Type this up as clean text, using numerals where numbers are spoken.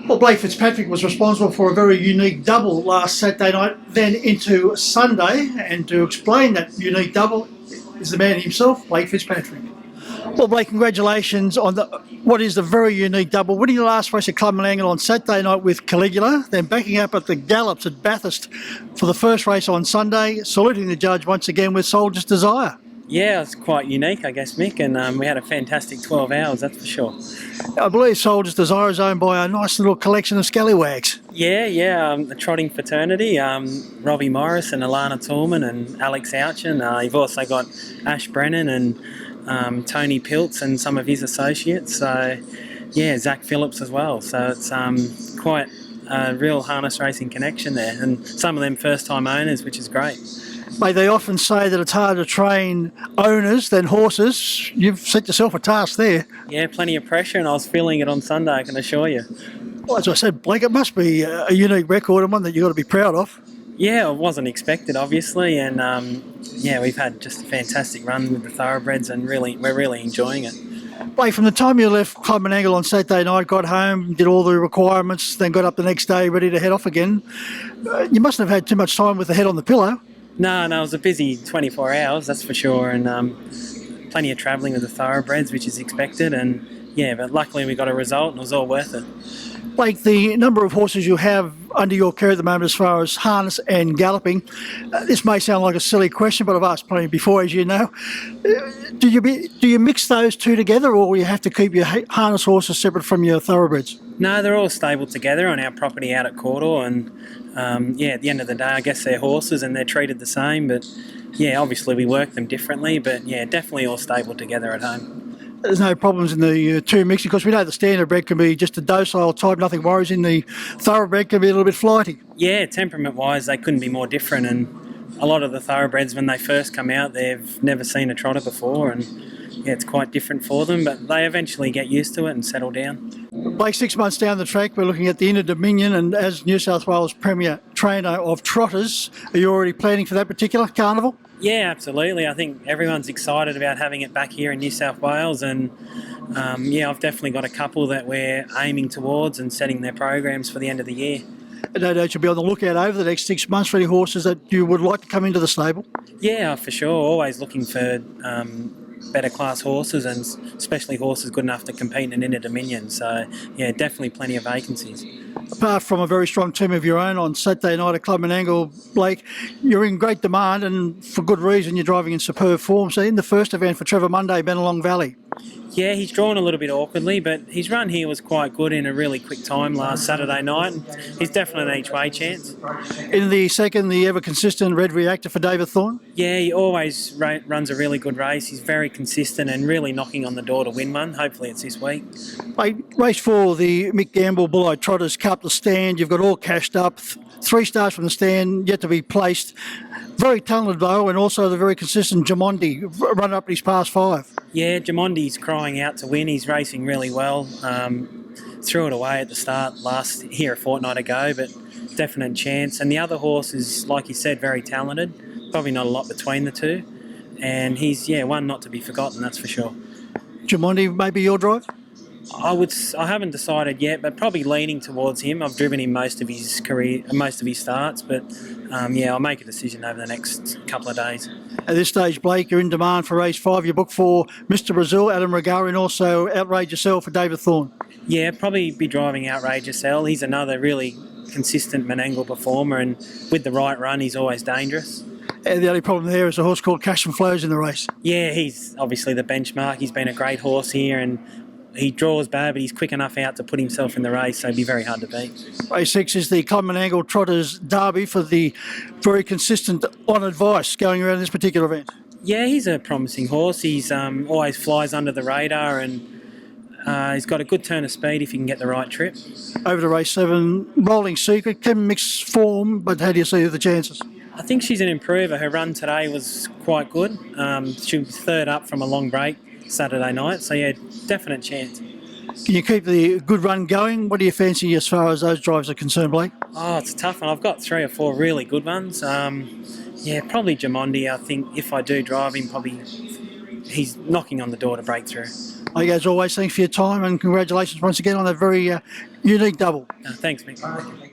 Well, Blake Fitzpatrick was responsible for a very unique double last Saturday night, then into Sunday. And to explain that unique double is the man himself, Blake Fitzpatrick. Well, Blake, congratulations on what is the very unique double. Winning the last race at Club Menangle on Saturday night with Caligula, then backing up at the Gallops at Bathurst for the first race on Sunday, saluting the judge once again with Soldier's Desire. Yeah, it's quite unique, I guess, Mick, and we had a fantastic 12 hours, that's for sure. I believe Soldier's Desire is owned by a nice little collection of scallywags. Yeah, the trotting fraternity, Robbie Morris and Alana Toolman and Alex Ouchen. You've also got Ash Brennan and Tony Piltz and some of his associates. So, yeah, Zach Phillips as well. So it's quite a real harness racing connection there, and some of them first-time owners, which is great. Mate, they often say that it's harder to train owners than horses. You've set yourself a task there. Yeah, plenty of pressure, and I was feeling it on Sunday, I can assure you. Well, as I said, Blake, it must be a unique record and one that you've got to be proud of. Yeah, it wasn't expected, obviously, and we've had just a fantastic run with the thoroughbreds, and we're really enjoying it. Blake, from the time you left Club Menangle on Saturday night, got home, did all the requirements, then got up the next day ready to head off again, you mustn't have had too much time with the head on the pillow. No, it was a busy 24 hours, that's for sure, and plenty of travelling with the thoroughbreds, which is expected, and yeah, but luckily we got a result and it was all worth it. Blake, the number of horses you have under your care at the moment as far as harness and galloping, this may sound like a silly question, but I've asked plenty before, as you know. Do you mix those two together, or will you have to keep your harness horses separate from your thoroughbreds? No, they're all stable together on our property out at Cawdor, and at the end of the day, I guess they're horses and they're treated the same, but yeah, obviously we work them differently, but yeah, definitely all stable together at home. There's no problems in the two mixing, because we know the standard bred can be just a docile type, nothing worries. In the thoroughbred can be a little bit flighty. Yeah, temperament-wise, they couldn't be more different, and a lot of the thoroughbreds, when they first come out, they've never seen a trotter before, and yeah, it's quite different for them, but they eventually get used to it and settle down. Blake, 6 months down the track, we're looking at the Inter Dominion, and as New South Wales Premier Trainer of Trotters, are you already planning for that particular carnival? Yeah, absolutely. I think everyone's excited about having it back here in New South Wales, and I've definitely got a couple that we're aiming towards and setting their programs for the end of the year. No doubt you'll be on the lookout over the next 6 months for any horses that you would like to come into the stable. Yeah, for sure. Always looking for better class horses, and especially horses good enough to compete in an Inter Dominion. So, yeah, definitely plenty of vacancies. Apart from a very strong team of your own on Saturday night at Club Menangle, Blake, you're in great demand, and for good reason. You're driving in superb form. So in the first event for Trevor Monday, Bennelong Valley. Yeah, he's drawn a little bit awkwardly, but his run here was quite good in a really quick time last Saturday night. He's definitely an each-way chance. In the second, the ever-consistent Red Reactor for David Thorne? Yeah, he always runs a really good race. He's very consistent and really knocking on the door to win one. Hopefully it's this week. Race 4, the Mick Gamble Bulleye Trotters Cup, the stand. You've got all cashed up. 3 stars from the stand, yet to be placed. Very talented though, and also the very consistent Jamondi, run up his past 5. Yeah, Jamondi's crying out to win. He's racing really well. Threw it away at the start last here a fortnight ago, but definite chance. And the other horse is, like you said, very talented. Probably not a lot between the two. And he's, one not to be forgotten, that's for sure. Jamondi, maybe your drive? I haven't decided yet, but probably leaning towards him. I've driven him most of his career, most of his starts, but I'll make a decision over the next couple of days. At this stage, Blake, you're in demand for race 5. You booked for Mr. Brazil, Adam Regari, and also Outrageous L for David Thorne. Yeah, probably be driving Outrageous L. He's another really consistent Menangle performer, and with the right run, he's always dangerous. And the only problem there is a horse called Cash and Flows in the race. Yeah, he's obviously the benchmark. He's been a great horse here, and he draws bad, but he's quick enough out to put himself in the race, so it'd be very hard to beat. Race 6 is the Club Menangle Trotters Derby for the very consistent On Advice going around this particular event. Yeah, he's a promising horse. He's always flies under the radar, and he's got a good turn of speed if he can get the right trip. Over to race 7, Rolling Secret, can mix form, but how do you see the chances? I think she's an improver. Her run today was quite good. She was third up from a long break Saturday night, so yeah, definite chance. Can you keep the good run going? What do you fancy as far as those drives are concerned, Blake? Oh, it's a tough one. I've got 3 or 4 really good ones. Probably Jamondi. I think if I do drive him, probably he's knocking on the door to break through. Like, as always, thanks for your time and congratulations once again on a very unique double. Thanks, Mick.